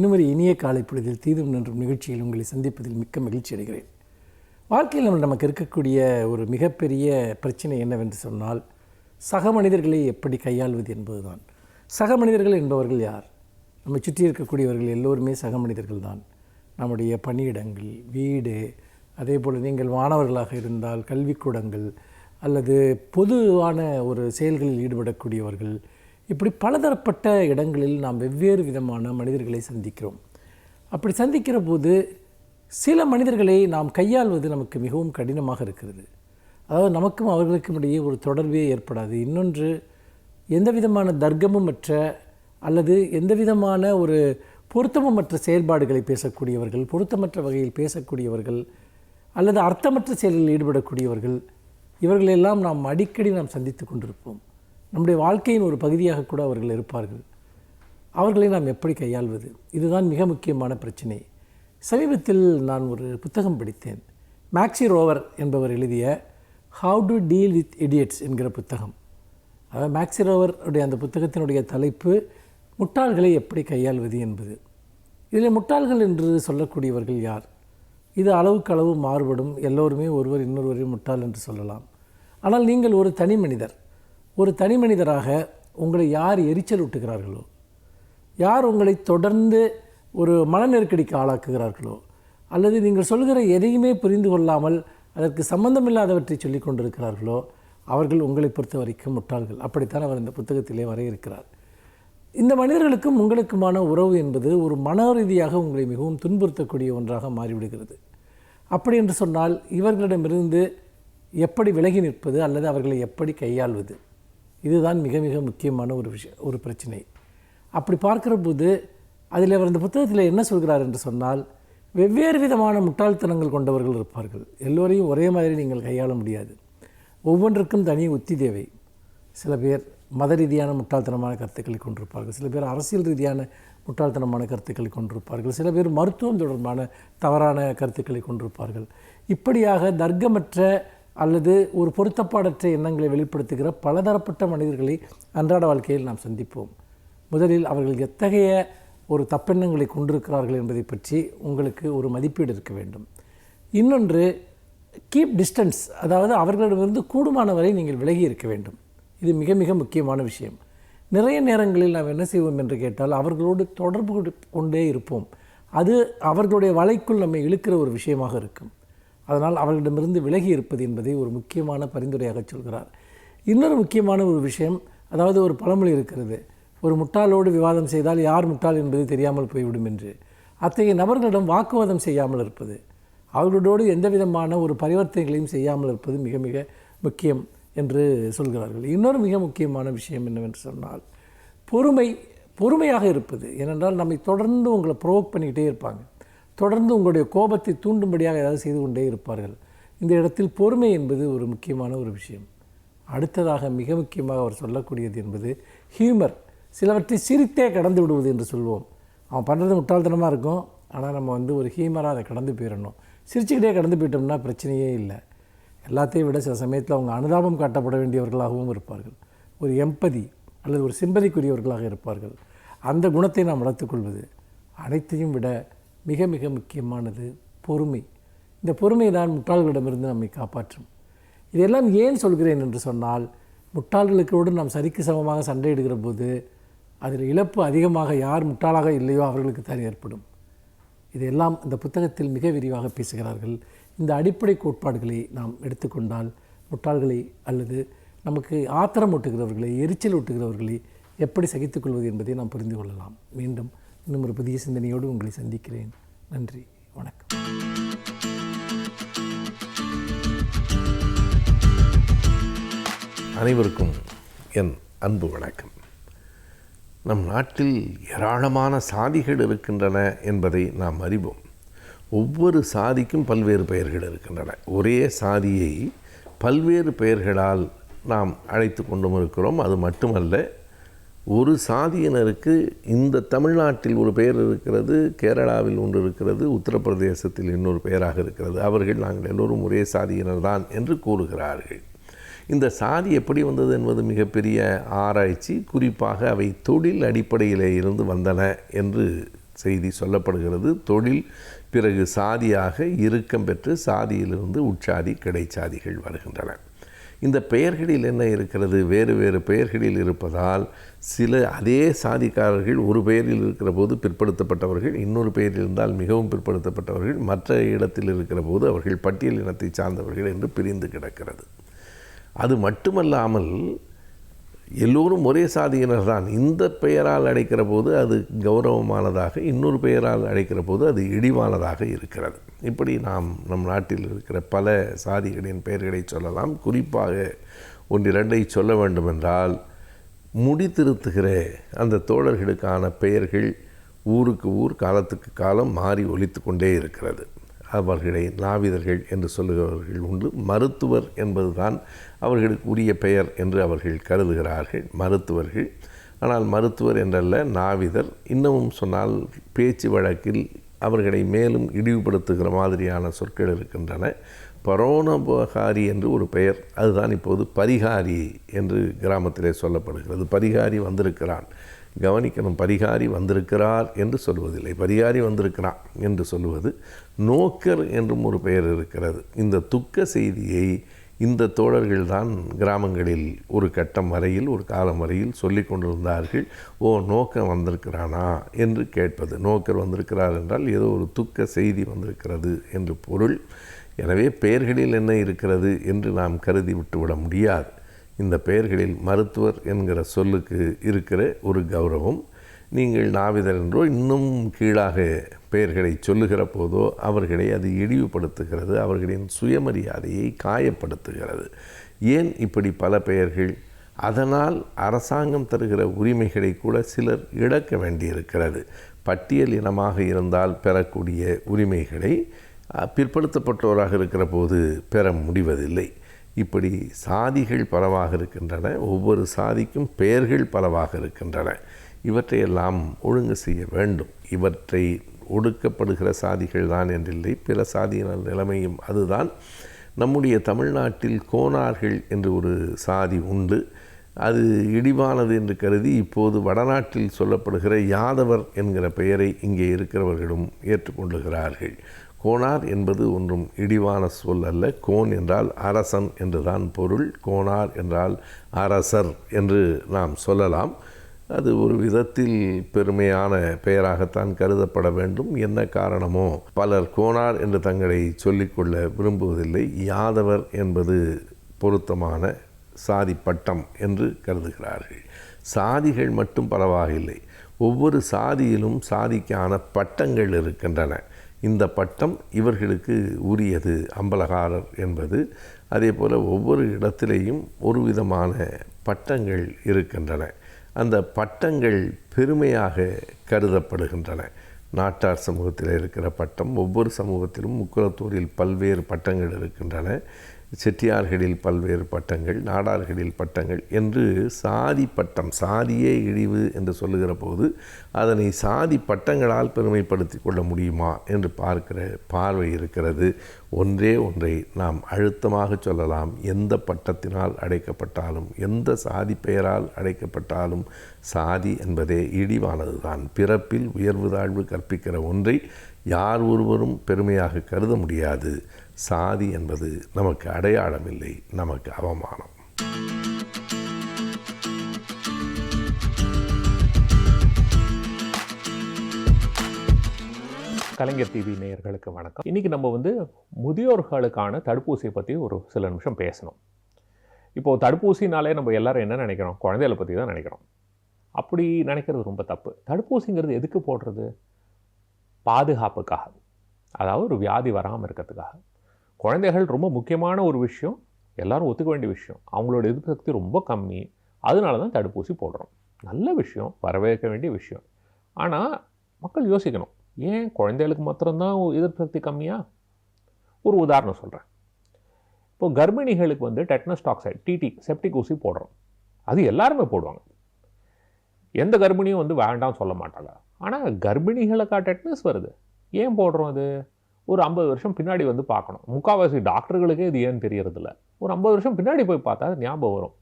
இன்னும் ஒரு இனிய காலை பொழுதில் தீதும் நன்றும் நிகழ்ச்சியில் உங்களை சந்திப்பதில் மிக்க மகிழ்ச்சி அடைகிறேன். வாழ்க்கையில் நமக்கு இருக்கக்கூடிய ஒரு மிகப்பெரிய பிரச்சனை என்னவென்று சொன்னால், சக மனிதர்களை எப்படி கையாள்வது என்பதுதான். சக மனிதர்கள் என்பவர்கள் யார்? நம்மை சுற்றி இருக்கக்கூடியவர்கள் எல்லோருமே சக மனிதர்கள் தான். நம்முடைய பணியிடங்கள், வீடு, அதே போல் நீங்கள் மாணவர்களாக இருந்தால் கல்விக்கூடங்கள் அல்லது பொதுவான ஒரு செயல்களில் ஈடுபடக்கூடியவர்கள், இப்படி பலதரப்பட்ட இடங்களில் நாம் வெவ்வேறு விதமான மனிதர்களை சந்திக்கிறோம். அப்படி சந்திக்கிற போது சில மனிதர்களை நாம் கையாள்வது நமக்கு மிகவும் கடினமாக இருக்கிறது. அதாவது நமக்கும் அவர்களுக்கும் இடையே ஒரு தொடர்பே ஏற்படாது. இன்னொன்று, எந்த விதமான தர்க்கமுமற்ற அல்லது எந்த விதமான ஒரு பொருத்தமற்ற செயல்பாடுகளை பேசக்கூடியவர்கள், பொருத்தமற்ற வகையில் பேசக்கூடியவர்கள் அல்லது அர்த்தமற்ற செயல்களில் ஈடுபடக்கூடியவர்கள், இவர்களெல்லாம் நாம் அடிக்கடி சந்தித்து கொண்டிருப்போம். நம்முடைய வாழ்க்கையின் ஒரு பகுதியாக கூட அவர்கள் இருப்பார்கள். அவர்களை நாம் எப்படி கையாள்வது? இதுதான் மிக முக்கியமான பிரச்சனை. சமீபத்தில் நான் ஒரு புத்தகம் படித்தேன். மேக்ஸி ரோவர் என்பவர் எழுதிய how to deal with idiots என்கிற புத்தகம். அதாவது மேக்ஸி ரோவர் உடைய அந்த புத்தகத்தினுடைய தலைப்பு முட்டாள்களை எப்படி கையாள்வது என்பது. இதில் முட்டாள்கள் என்று சொல்லக்கூடியவர்கள் யார்? இது அளவுக்கு அளவு மாறுபடும். எல்லோருமே ஒருவர் இன்னொருவரையும் முட்டாள் என்று சொல்லலாம். ஆனால் நீங்கள் ஒரு தனி மனிதர். ஒரு தனி மனிதராக உங்களை யார் எரிச்சல் ஊட்டுகிறார்களோ, யார் உங்களை தொடர்ந்து ஒரு மன நெருக்கடிக்கு ஆளாக்குகிறார்களோ, அல்லது நீங்கள் சொல்கிற எதையுமே புரிந்து கொள்ளாமல் அதற்கு சம்பந்தமில்லாதவற்றை சொல்லி கொண்டிருக்கிறார்களோ, அவர்கள் உங்களை பொறுத்த வரைக்கும் முட்டாள்கள். அப்படித்தான் அவர் இந்த புத்தகத்திலே வரையறுக்கிறார். இந்த மனிதர்களுக்கும் உங்களுக்குமான உறவு என்பது ஒரு மன ரீதியாக உங்களை மிகவும் துன்புறுத்தக்கூடிய ஒன்றாக மாறிவிடுகிறது. அப்படி என்று சொன்னால் இவர்களிடமிருந்து எப்படி விலகி நிற்பது அல்லது அவர்களை எப்படி கையாள்வது? இதுதான் மிக மிக முக்கியமான ஒரு பிரச்சனை. அப்படி பார்க்கிற போது அதில் அவர் இந்த புத்தகத்தில் என்ன சொல்கிறார் என்று சொன்னால், வெவ்வேறு விதமான முட்டாள்தனங்கள் கொண்டவர்கள் இருப்பார்கள். எல்லோரையும் ஒரே மாதிரி நீங்கள் கையாள முடியாது. ஒவ்வொன்றுக்கும் தனி உத்தி தேவை. சில பேர் மத ரீதியான முட்டாள்தனமான கருத்துக்களை கொண்டிருப்பார்கள், சில பேர் அரசியல் ரீதியான முட்டாள்தனமான கருத்துக்களை கொண்டிருப்பார்கள், சில பேர் மருத்துவம் தொடர்பான தவறான கருத்துக்களை கொண்டிருப்பார்கள். இப்படியாக தர்க்கமற்ற அல்லது ஒரு பொருத்தப்பாடற்ற எண்ணங்களை வெளிப்படுத்துகிற பலதரப்பட்ட மனிதர்களை அன்றாட வாழ்க்கையில் நாம் சந்திப்போம். முதலில் அவர்கள் எத்தகைய ஒரு தப்பெண்ணங்களை கொண்டிருக்கிறார்கள் என்பதை பற்றி உங்களுக்கு ஒரு மதிப்பீடு இருக்க வேண்டும். இன்னொன்று, கீப் டிஸ்டன்ஸ், அதாவது அவர்களிடமிருந்து கூடுமான வரை நீங்கள் விலகி இருக்க வேண்டும். இது மிக மிக முக்கியமான விஷயம். நிறைய நேரங்களில் நாம் என்ன செய்வோம் என்று கேட்டால், அவர்களோடு தொடர்பு கொண்டே இருப்போம். அது அவர்களுடைய வலைக்குள் நம்மை இழுக்கிற ஒரு விஷயமாக இருக்கும். அதனால் அவர்களிடமிருந்து விலகி இருப்பது என்பதை ஒரு முக்கியமான பரிந்துரையாக சொல்கிறார். இன்னொரு முக்கியமான ஒரு விஷயம், அதாவது ஒரு பழமொழி இருக்கிறது, ஒரு முட்டாளோடு விவாதம் செய்தால் யார் முட்டாள் என்பது தெரியாமல் போய்விடும் என்று. அத்தகைய நபர்களிடம் வாக்குவாதம் செய்யாமல் இருப்பது, அவர்களோடு எந்த விதமான ஒரு பரிவர்த்தனைகளையும் செய்யாமல் இருப்பது மிக மிக முக்கியம் என்று சொல்கிறார்கள். இன்னொரு மிக முக்கியமான விஷயம் என்னவென்று சொன்னால், பொறுமையாக இருப்பது. ஏனென்றால் நம்மை தொடர்ந்து உங்களை ப்ரோவோக் பண்ணிக்கிட்டே இருப்பாங்க, தொடர்ந்து உங்களுடைய கோபத்தை தூண்டும்படியாக ஏதாவது செய்து கொண்டே இருப்பார்கள். இந்த இடத்தில் பொறுமை என்பது ஒரு முக்கியமான ஒரு விஷயம். அடுத்ததாக மிக முக்கியமாக அவர் சொல்லக்கூடியது என்பது ஹியூமர். சிலவற்றை சிரித்தே கடந்து விடுவது என்று சொல்வோம். அவன் பண்ணுறது முட்டாள்தனமாக இருக்கும், ஆனால் நம்ம ஒரு ஹியூமராக அதை கடந்து போயிடணும். சிரிச்சுக்கிட்டே கடந்து போயிட்டோம்னா பிரச்சனையே இல்லை. எல்லாத்தையும் விட சில சமயத்தில் அவங்க அனுதாபம் காட்டப்பட வேண்டியவர்களாகவும் இருப்பார்கள். ஒரு எம்பதி அல்லது ஒரு சிம்பதிக்குரியவர்களாக இருப்பார்கள். அந்த குணத்தை நாம் வளர்த்துக்கொள்வது. அனைத்தையும் விட மிக மிக முக்கியமானது பொறுமை. இந்த பொறுமை தான் முட்டாள்களிடமிருந்து நம்மை காப்பாற்றும். இதெல்லாம் ஏன் சொல்கிறேன் என்று சொன்னால், முட்டாள்களுக்கோடு நாம் சரிக்கு சமமாக சண்டையிடுகிற போது அதில் இழப்பு அதிகமாக யார் முட்டாளாக இல்லையோ அவர்களுக்கு தான் ஏற்படும். இதெல்லாம் இந்த புத்தகத்தில் மிக விரிவாக பேசுகிறார்கள். இந்த அடிப்படை கோட்பாடுகளை நாம் எடுத்துக்கொண்டால் முட்டாள்களை அல்லது நமக்கு ஆத்திரம் ஊட்டுகிறவர்களை, எரிச்சல் ஊட்டுகிறவர்களை எப்படி சகித்துக்கொள்வது என்பதை நாம் புரிந்து கொள்ளலாம். மீண்டும் இன்னும் ஒரு புதிய சிந்தனையோடு உங்களை சந்திக்கிறேன். நன்றி, வணக்கம். அனைவருக்கும் என் அன்பு வணக்கம். நம் நாட்டில் ஏராளமான சாதிகள் இருக்கின்றன என்பதை நாம் அறிவோம். ஒவ்வொரு சாதிக்கும் பல்வேறு பெயர்கள் இருக்கின்றன. ஒரே சாதியை பல்வேறு பெயர்களால் நாம் அழைத்து கொண்டும் இருக்கிறோம். அது மட்டுமல்ல, ஒரு சாதியினருக்கு இந்த தமிழ்நாட்டில் ஒரு பெயர் இருக்கிறது, கேரளாவில் ஒன்று இருக்கிறது, உத்தரப்பிரதேசத்தில் இன்னொரு பெயராக இருக்கிறது. அவர்கள் நாங்கள் எல்லோரும் ஒரே சாதியினர் தான் என்று கூறுகிறார்கள். இந்த சாதி எப்படி வந்தது என்பது மிகப்பெரிய ஆராய்ச்சி. குறிப்பாக அவை தொழில் அடிப்படையிலே இருந்து வந்தன என்று செய்தி சொல்லப்படுகிறது. தொழில், பிறகு சாதியாக இறுக்கம் பெற்று சாதியிலிருந்து உட்சாதி கிடைச்சாதிகள் வருகின்றன. இந்த பெயர்களில் என்ன இருக்கிறது? வேறு வேறு பெயர்களில் இருப்பதால் சில அதே சாதிக்காரர்கள் ஒரு பெயரில் இருக்கிற போது பிற்படுத்தப்பட்டவர்கள், இன்னொரு பெயரில் இருந்தால் மிகவும் பிற்படுத்தப்பட்டவர்கள், மற்ற இடத்தில் இருக்கிற போது அவர்கள் பட்டியல் இனத்தை சார்ந்தவர்கள் என்று பிரிந்து கிடக்கிறது. அது மட்டுமல்லாமல் எல்லோரும் ஒரே சாதியினர் தான். இந்த பெயரால் அழைக்கிற போது அது கௌரவமானதாக, இன்னொரு பெயரால் அழைக்கிற போது அது இழிவானதாக இருக்கிறது. இப்படி நம் நாட்டில் இருக்கிற பல சாதிகளின் பெயர்களை சொல்லலாம். குறிப்பாக ஒன்றிரண்டை சொல்ல வேண்டுமென்றால், முடித்திருத்துகிற அந்த தோழர்களுக்கான பெயர்கள் ஊருக்கு ஊர், காலத்துக்கு காலம் மாறி ஒலித்து கொண்டே இருக்கிறது. அவர்களை நாவிதர்கள் என்று சொல்லுகிறவர்கள் உண்டு. மருத்துவர் என்பதுதான் அவர்களுக்கு உரிய பெயர் என்று அவர்கள் கருதுகிறார்கள், மருத்துவர்கள். ஆனால் மருத்துவர் என்றல்ல, நாவிதர். இன்னமும் சொன்னால் பேச்சு வழக்கில் அவர்களை மேலும் இழிவுபடுத்துகிற மாதிரியான சொற்கள் இருக்கின்றன. பரோனோபகாரி என்று ஒரு பெயர், அதுதான் இப்போது பரிகாரி என்று கிராமத்திலே சொல்லப்படுகிறது. பரிகாரி வந்திருக்கிறான், கவனிக்கணும், பரிகாரி வந்திருக்கிறார் என்று சொல்வதில்லை, பரிகாரி வந்திருக்கிறான் என்று சொல்லுவது. நோக்கர் என்றும் ஒரு பெயர் இருக்கிறது. இந்த துக்க செய்தியை இந்த தோழர்கள்தான் கிராமங்களில் ஒரு கட்டம் வரையில், ஒரு காலம் வரையில் சொல்லி கொண்டிருந்தார்கள். ஓ, நோக்கர் வந்திருக்கிறானா என்று கேட்பது. நோக்கர் வந்திருக்கிறார் என்றால் ஏதோ ஒரு துக்க செய்தி வந்திருக்கிறது என்று பொருள். எனவே பெயர்களில் என்ன இருக்கிறது என்று நாம் கருதி விட்டுவிட முடியாது. இந்த பெயர்களில் மருத்துவர் என்கிற சொல்லுக்கு இருக்கிற ஒரு கௌரவம், நீங்கள் நாவிதர் என்றோ இன்னும் கீழாக பெயர்களை சொல்லுகிற போதோ அவர்களை அது இழிவுபடுத்துகிறது, அவர்களின் சுயமரியாதையை காயப்படுத்துகிறது. ஏன் இப்படி பல பெயர்கள்? அதனால் அரசாங்கம் தருகிற உரிமைகளை கூட சிலர் இழக்க வேண்டியிருக்கிறது. பட்டியல் இனமாக இருந்தால் பெறக்கூடிய உரிமைகளை பிற்படுத்தப்பட்டோராக இருக்கிற போது பெற முடிவதில்லை. இப்படி சாதிகள் பலவாக இருக்கின்றன. ஒவ்வொரு சாதிக்கும் பெயர்கள் பலவாக இருக்கின்றன. இவற்றையெல்லாம் ஒழுங்கு செய்ய வேண்டும். இவற்றை ஒடுக்கப்படுகிற சாதிகள் தான் என்றில்லை, பிற சாதியினர் நிலைமையும் அதுதான். நம்முடைய தமிழ்நாட்டில் கோனார்கள் என்று ஒரு சாதி உண்டு. அது இழிவானது என்று கருதி இப்போது வடநாட்டில் சொல்லப்படுகிற யாதவர் என்கிற பெயரை இங்கே இருக்கிறவர்களும் ஏற்றுக்கொள்ளுகிறார்கள். கோனார் என்பது ஒன்றும் இழிவான சொல் அல்ல. கோன் என்றால் அரசன் என்றுதான் பொருள். கோனார் என்றால் அரசர் என்று நாம் சொல்லலாம். அது ஒரு விதத்தில் பெருமையான பெயராகத்தான் கருதப்பட வேண்டும். என்ன காரணமோ பலர் கோனார் என்று தங்களை சொல்லிக்கொள்ள விரும்புவதில்லை. யாதவர் என்பது பொருத்தமான சாதி பட்டம் என்று கருதுகிறார்கள். சாதிகள் மட்டும் பலவாக இல்லை, ஒவ்வொரு சாதியிலும் சாதிக்கான பட்டங்கள் இருக்கின்றன. இந்த பட்டம் இவர்களுக்கு உரியது, அம்பலகாரர் என்பது. அதே போல் ஒவ்வொரு இடத்திலேயும் ஒரு விதமான பட்டங்கள் இருக்கின்றன. அந்த பட்டங்கள் பெருமையாக கருதப்படுகின்றன. நாட்டார் சமூகத்தில் இருக்கிற பட்டம், ஒவ்வொரு சமூகத்திலும் முக்குலத்தூரில் பல்வேறு பட்டங்கள் இருக்கின்றன. செட்டியார்களில் பல்வேறு பட்டங்கள், நாடார்களில் பட்டங்கள் என்று சாதி பட்டம், சாதியே இழிவு என்று சொல்லுகிற போது அதனை சாதி பட்டங்களால் பெருமைப்படுத்தி கொள்ள முடியுமா என்று பார்க்கிற பார்வை இருக்கிறது. ஒன்றே ஒன்றை நாம் அழுத்தமாக சொல்லலாம்: எந்த பட்டத்தினால் அழைக்கப்பட்டாலும், எந்த சாதி பெயரால் அழைக்கப்பட்டாலும் சாதி என்பதே இழிவானது தான். பிறப்பில் உயர்வு தாழ்வு கற்பிக்கிற ஒன்றை யார் ஒருவரும் பெருமையாக கருத முடியாது. சாதி என்பது நமக்கு அடையாளம் இல்லை, நமக்கு அவமானம். கலைஞர் டிவி நேயர்களுக்கு வணக்கம். இன்றைக்கி நம்ம முதியோர்களுக்கான தடுப்பூசியை பற்றி ஒரு சில நிமிஷம் பேசணும். இப்போது தடுப்பூசினாலே நம்ம எல்லாரும் என்ன நினைக்கிறோம்? குழந்தைகளை பற்றி தான் நினைக்கிறோம். அப்படி நினைக்கிறது ரொம்ப தப்பு. தடுப்பூசிங்கிறது எதுக்கு போடுறது? பாதுகாப்புக்காக, அதாவது ஒரு வியாதி வராமல் இருக்கிறதுக்காக. குழந்தைகள் ரொம்ப முக்கியமான ஒரு விஷயம், எல்லோரும் ஒத்துக்க வேண்டிய விஷயம். அவங்களோட எதிர்ப்பு சக்தி ரொம்ப கம்மி, அதனால தான் தடுப்பூசி போடுறோம். நல்ல விஷயம், வரவேற்க வேண்டிய விஷயம். ஆனால் மக்கள் யோசிக்கணும், ஏன் குழந்தைகளுக்கு மாத்திரம்தான் எதிர்ப்பு சக்தி கம்மியா? ஒரு உதாரணம் சொல்கிறேன். இப்போது கர்ப்பிணிகளுக்கு டெட்னஸ் டாக்சைடு, டிடி, செப்டிக் ஊசி போடுறோம். அது எல்லாருமே போடுவாங்க. எந்த கர்ப்பிணியும் வேண்டாம் சொல்ல மாட்டாங்க. ஆனால் கர்ப்பிணிகளுக்கா டெட்னஸ் வருது? ஏன் போடுறோம்? அது ஒரு 50 வருஷம் பின்னாடி பார்க்கணும். முக்கால்வாசி டாக்டர்களுக்கே இது ஏன்னு தெரியறதில்ல. ஒரு 50 வருஷம் பின்னாடி போய் பார்த்தா அது ஞாபகம் வரும்.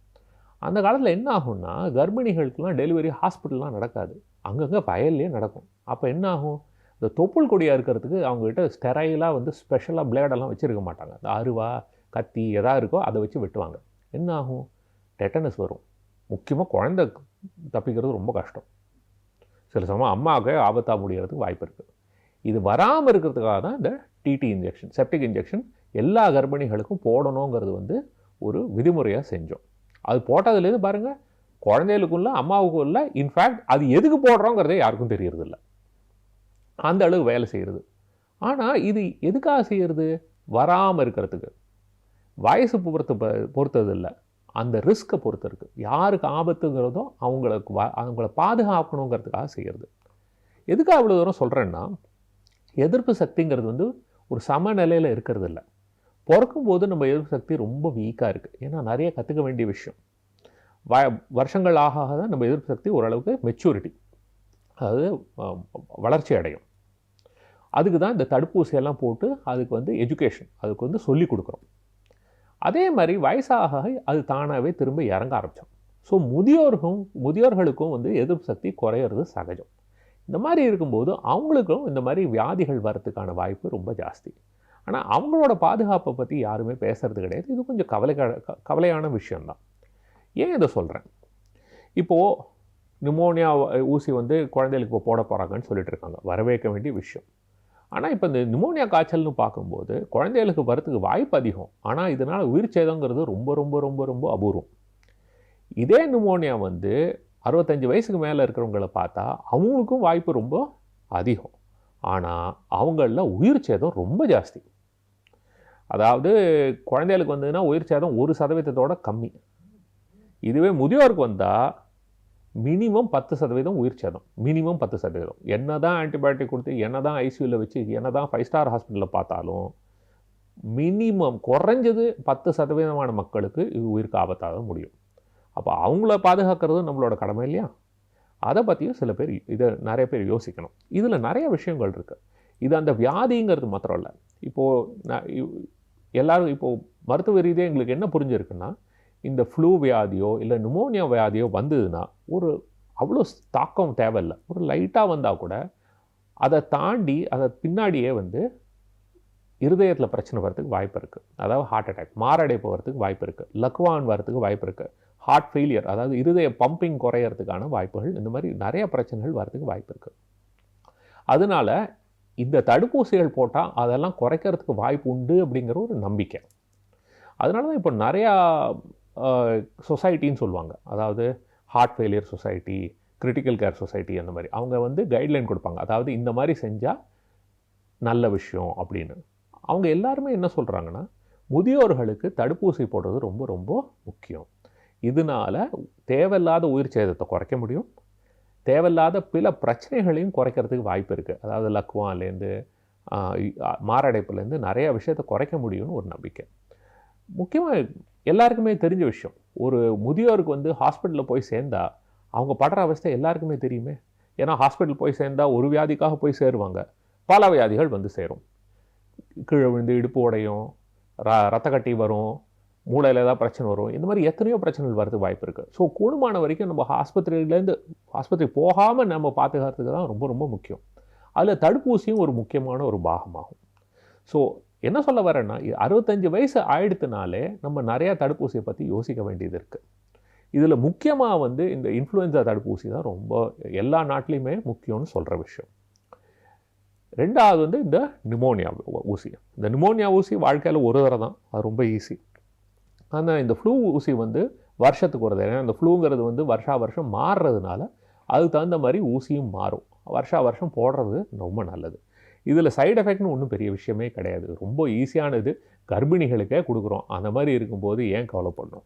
அந்த காலத்தில் என்ன ஆகும்னா கர்ப்பிணிகளுக்கெல்லாம் டெலிவரி ஹாஸ்பிட்டல்லாம் நடக்காது, அங்கங்கே வயல்லே நடக்கும். அப்போ என்ன ஆகும், இந்த தொப்புள் கொடியாக இருக்கிறதுக்கு அவங்ககிட்ட ஸ்டெரைலாக வந்து ஸ்பெஷலாக பிளேடெல்லாம் வச்சுருக்க மாட்டாங்க. இந்த அருவா கத்தி எதாக இருக்கோ அதை வச்சு வெட்டுவாங்க. என்ன ஆகும், டெட்டனஸ் வரும். முக்கியமாக குழந்தை தப்பிக்கிறது ரொம்ப கஷ்டம். சில சமயம் அம்மாவுக்கு ஆபத்தாக முடிகிறதுக்கு வாய்ப்பு இருக்குது. இது வராமல் இருக்கிறதுக்காக தான் இந்த டிடி இன்ஜெக்ஷன், செப்டிக் இன்ஜெக்ஷன் எல்லா கர்ப்பிணிகளுக்கும் போடணுங்கிறது வந்து ஒரு விதிமுறையாக செஞ்சோம். அது போட்டதுலேருந்து பாருங்கள், குழந்தைகளுக்கும் இல்லை அம்மாவுக்கும் இல்லை, இன்ஃபேக்ட் அது எதுக்கு போடுறோங்கிறதே யாருக்கும் தெரியறதில்ல. அந்த அளவு வேலை செய்கிறது. ஆனால் இது எதுக்காக செய்கிறது, வராமல் இருக்கிறதுக்கு. வயசு பொறுத்தது இல்லை, அந்த ரிஸ்க்கை பொறுத்து இருக்குது. யாருக்கு ஆபத்துங்கிறதோ அவங்கள பாதுகாக்கணுங்கிறதுக்காக செய்கிறது. எதுக்காக அவ்வளோ தூரம் சொல்கிறேன்னா, எதிர்ப்பு சக்திங்கிறது வந்து ஒரு சமநிலையில் இருக்கிறது இல்லை. பிறக்கும்போது நம்ம எதிர்ப்பு சக்தி ரொம்ப வீக்காக இருக்குது. ஏன்னா நிறைய கற்றுக்க வேண்டிய விஷயம். வருஷங்கள் ஆக தான் நம்ம எதிர்ப்பு சக்தி ஓரளவுக்கு மெச்சூரிட்டி, அதாவது வளர்ச்சி அடையும். அதுக்கு தான் இந்த தடுப்பூசியெல்லாம் போட்டு அதுக்கு வந்து எஜுகேஷன், அதுக்கு வந்து சொல்லி கொடுக்குறோம். அதே மாதிரி வயசாக அது தானாகவே திரும்ப இறங்க ஆரம்பித்தோம். ஸோ முதியோர்களுக்கும் வந்து எதிர்ப்பு சக்தி குறையிறது சகஜம். இந்த மாதிரி இருக்கும்போது அவங்களுக்கும் இந்த மாதிரி வியாதிகள் வரத்துக்கான வாய்ப்பு ரொம்ப ஜாஸ்தி. ஆனால் அவங்களோட பாதுகாப்பை பற்றி யாருமே பேசுகிறது கிடையாது. இது கொஞ்சம் கவலையான விஷயந்தான். ஏன் இதை சொல்கிறேன், இப்போது நிமோனியா ஊசி வந்து குழந்தைகளுக்கு இப்போ போட போகிறாங்கன்னு சொல்லிட்டு இருக்காங்க, வரவேற்க வேண்டிய விஷயம். ஆனால் இப்போ இந்த நிமோனியா காய்ச்சல்னு பார்க்கும்போது குழந்தைகளுக்கு வரத்துக்கு வாய்ப்பு அதிகம். ஆனால் இதனால் உயிர் சேதங்கிறது ரொம்ப ரொம்ப ரொம்ப ரொம்ப அபூர்வம். இதே நிமோனியா வந்து 65 வயசுக்கு மேலே இருக்கிறவங்கள பார்த்தா அவங்களுக்கும் வாய்ப்பு ரொம்ப அதிகம். ஆனால் அவங்களில் உயிர் சேதம் ரொம்ப ஜாஸ்தி. அதாவது குழந்தைகளுக்கு வந்ததுன்னா உயிர் சேதம் 1% கம்மி. இதுவே முதியோருக்கு வந்தால் மினிமம் 10% உயிர் சேதம், மினிமம் 10%. என்ன தான் ஆன்டிபயோட்டிக் கொடுத்து, என்ன தான் ஐசியூவில் வச்சு, என்ன தான் 5 ஸ்டார் ஹாஸ்பிட்டலில் பார்த்தாலும் மினிமம் குறைஞ்சது 10% மக்களுக்கு இது உயிருக்கு ஆபத்தாக முடியும். அப்போ அவங்கள பாதுகாக்கிறது நம்மளோட கடமை இல்லையா? அதை பற்றியும் சில பேர் நிறைய பேர் யோசிக்கணும். இதில் நிறைய விஷயங்கள் இருக்குது. இது அந்த வியாதிங்கிறது மாத்திரம் இல்லை. இப்போது எல்லோரும் இப்போது மருத்துவ ரீதியாக எங்களுக்கு என்ன புரிஞ்சிருக்குன்னா, இந்த ஃப்ளூ வியாதியோ இல்லை நிமோனியா வியாதியோ வந்ததுன்னா ஒரு அவ்வளோ தாக்கம் தேவையில்லை. ஒரு லைட்டாக வந்தால் கூட அதை தாண்டி அதை பின்னாடியே வந்து இருதயத்தில் பிரச்சனை வரதுக்கு வாய்ப்பு இருக்குது. அதாவது ஹார்ட் அட்டாக், மாரடைப்பு வரதுக்கு வாய்ப்பு இருக்குது, லக்வான் வரதுக்கு வாய்ப்பு இருக்குது, ஹார்ட் ஃபெயிலியர், அதாவது இருதய பம்பிங் குறையிறதுக்கான வாய்ப்புகள், இந்த மாதிரி நிறைய பிரச்சனைகள் வரதுக்கு வாய்ப்பு இருக்குது. அதனால் இந்த தடுப்பூசிகள் போட்டால் அதெல்லாம் குறைக்கிறதுக்கு வாய்ப்பு உண்டு அப்படிங்கிற ஒரு நம்பிக்கை. அதனால தான் இப்போ நிறையா சொசைட்டின்னு சொல்லுவாங்க, அதாவது heart failure society, critical care society, அந்த மாதிரி அவங்க வந்து கைட்லைன் கொடுப்பாங்க. அதாவது இந்த மாதிரி செஞ்சால் நல்ல விஷயம் அப்படின்னு. அவங்க எல்லாருமே என்ன சொல்கிறாங்கன்னா, முதியோர்களுக்கு தடுப்பூசி போடுறது ரொம்ப ரொம்ப முக்கியம். இதனால் தேவையில்லாத உயிர் சேதத்தை குறைக்க முடியும், தேவையில்லாத பிற பிரச்சனைகளையும் குறைக்கிறதுக்கு வாய்ப்பு இருக்குது. அதாவது லக்வான்லேருந்து மாரடைப்புலேருந்து நிறையா விஷயத்தை குறைக்க முடியும்னு ஒரு நம்பிக்கை. முக்கியமாக எல்லாருக்குமே தெரிஞ்ச விஷயம், ஒரு முதியோருக்கு வந்து ஹாஸ்பிட்டலில் போய் சேர்ந்தால் அவங்க படுற அவஸ்தை எல்லாருக்குமே தெரியுமே. ஏன்னா ஹாஸ்பிட்டல் போய் சேர்ந்தால் ஒரு வியாதிக்காக போய் சேருவாங்க, பல வியாதிகள் வந்து சேரும். கீழே விழுந்து இடுப்பு உடையும், ரத்த கட்டி வரும், மூளையில் ஏதாவது பிரச்சனை வரும், இந்த மாதிரி எத்தனையோ பிரச்சனைகள் வரதுக்கு வாய்ப்பு இருக்குது. ஸோ கூடுமான வரைக்கும் நம்ம ஆஸ்பத்திரி போகாமல் நம்ம பாதுகாக்கிறதுக்கு தான் ரொம்ப ரொம்ப முக்கியம். அதில் தடுப்பூசியும் ஒரு முக்கியமான ஒரு பாகமாகும். ஸோ என்ன சொல்ல வரேன்னா, 65 வயசு ஆயிடுத்துனாலே நம்ம நிறையா தடுப்பூசியை பற்றி யோசிக்க வேண்டியது இருக்குது. இதில் முக்கியமாக வந்து இந்த இன்ஃப்ளூயன்ஸா தடுப்பூசி தான் ரொம்ப எல்லா நாட்டிலையுமே முக்கியம்னு சொல்கிற விஷயம். ரெண்டாவது வந்து இந்த நிமோனியா ஊசி. இந்த நிமோனியா ஊசி வாழ்க்கையில் ஒரு தடவை தான், அது ரொம்ப ஈஸி. ஆனால் இந்த ஃப்ளூ ஊசி வந்து வருஷத்துக்கு ஒரு தடவை. ஏன்னா இந்த ஃப்ளூங்கிறது வந்து வருஷம் மாறுறதுனால அதுக்கு தகுந்த மாதிரி ஊசியும் மாறும். வருஷம் போடுறது ரொம்ப நல்லது. இதில் சைடு எஃபெக்ட்னு ஒன்றும் பெரிய விஷயமே கிடையாது, ரொம்ப ஈஸியானது. கர்ப்பிணிகளுக்கே கொடுக்குறோம், அந்த மாதிரி இருக்கும்போது ஏன் கவலைப்படணும்?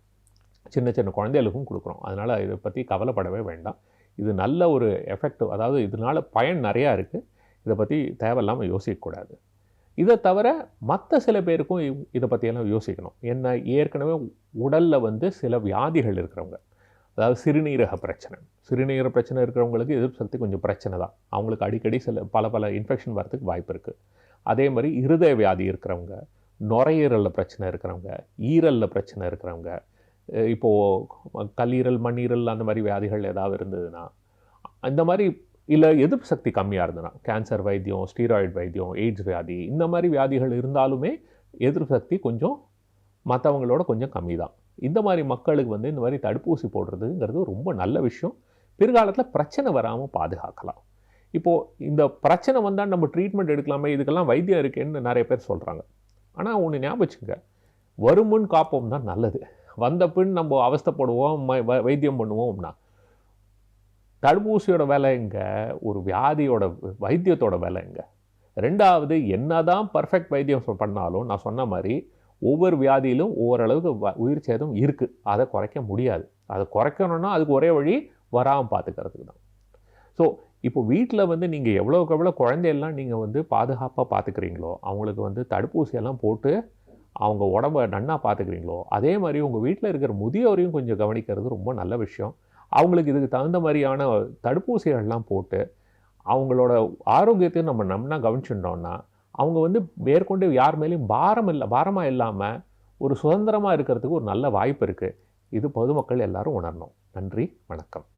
சின்ன சின்ன குழந்தைகளுக்கும் கொடுக்குறோம். அதனால் இதை பற்றி கவலைப்படவே வேண்டாம். இது நல்ல ஒரு எஃபெக்ட், அதாவது இதனால் பயன் நிறையா இருக்குது. இதை பற்றி தேவையில்லாமல் யோசிக்கக்கூடாது. இதை தவிர மற்ற சில பேருக்கும் இதை பற்றியெல்லாம் யோசிக்கணும். என்ன, ஏற்கனவே உடலில் வந்து சில வியாதிகள் இருக்கிறவங்க, அதாவது சிறுநீரக பிரச்சனை இருக்கிறவங்களுக்கு எதிர்ப்பு சக்தி கொஞ்சம் பிரச்சனை தான். அவங்களுக்கு அடிக்கடி பல இன்ஃபெக்ஷன் வரதுக்கு வாய்ப்பு இருக்குது. அதே மாதிரி இருதய வியாதி இருக்கிறவங்க, நுரையீரலில் பிரச்சனை இருக்கிறவங்க, ஈரலில் பிரச்சனை இருக்கிறவங்க, இப்போது கல்லீரல் மண்ணீரல் அந்த மாதிரி வியாதிகள் ஏதாவது இருந்ததுன்னா, இந்த மாதிரி இல்லை எதிர்ப்பு சக்தி கம்மியாக இருந்ததுன்னா, கேன்சர் வைத்தியம், ஸ்டீராய்டு வைத்தியம், எய்ட்ஸ் வியாதி, இந்த மாதிரி வியாதிகள் இருந்தாலுமே எதிர்ப்பு சக்தி கொஞ்சம் மற்றவங்களோட கொஞ்சம் கம்மி தான். இந்த மாதிரி மக்களுக்கு வந்து இந்த மாதிரி தடுப்பூசி போடுறதுங்கிறது ரொம்ப நல்ல விஷயம். பிற்காலத்தில் பிரச்சனை வராமல் பாதுகாக்கலாம். இப்போது இந்த பிரச்சனை வந்தால் நம்ம ட்ரீட்மெண்ட் எடுக்கலாமே, இதுக்கெல்லாம் வைத்தியம் இருக்கேன்னு நிறைய பேர் சொல்கிறாங்க. ஆனால் ஒன்று ஞாபகம் வச்சுங்க, வருமுன் காப்போம் தான் நல்லது. வந்த பின் நம்ம அவஸ்தைப்படுவோம், வைத்தியம் பண்ணுவோம்னா தடுப்பூசியோட விலை எங்கே, ஒரு வியாதியோட வைத்தியத்தோட விலை எங்கே? ரெண்டாவது, என்ன தான் பர்ஃபெக்ட் வைத்தியம் பண்ணாலும் நான் சொன்ன மாதிரி ஒவ்வொரு வியாதியிலும் ஓரளவுக்கு உயிர் சேதம் இருக்குது. அதை குறைக்க முடியாது. அதை குறைக்கணும்னா அதுக்கு ஒரே வழி வராமல் பார்த்துக்கிறதுக்கு தான். ஸோ இப்போ வீட்டில் வந்து நீங்கள் எவ்வளோக்கு எவ்வளோ குழந்தையெல்லாம் நீங்கள் வந்து பாதுகாப்பாக பார்த்துக்கிறீங்களோ, அவங்களுக்கு வந்து தடுப்பூசியெல்லாம் போட்டு அவங்க உடம்பை நன்னா பார்த்துக்கிறீங்களோ, அதே மாதிரி உங்கள் வீட்டில் இருக்கிற முதியோரையும் கொஞ்சம் கவனிக்கிறது ரொம்ப நல்ல விஷயம். அவங்களுக்கு இதுக்கு தகுந்த மாதிரியான தடுப்பூசிகள்லாம் போட்டு அவங்களோட ஆரோக்கியத்தையும் நம்ம நன்னா கவனிச்சுட்டோம்னா, அவங்க வந்து மேற்கொண்டு யார் மேலேயும் பாரமாக இல்லாமல் ஒரு சுதந்திரமாக இருக்கிறதுக்கு ஒரு நல்ல வாய்ப்பு இருக்குது. இது பொதுமக்கள் எல்லாரும் உணரணும். நன்றி, வணக்கம்.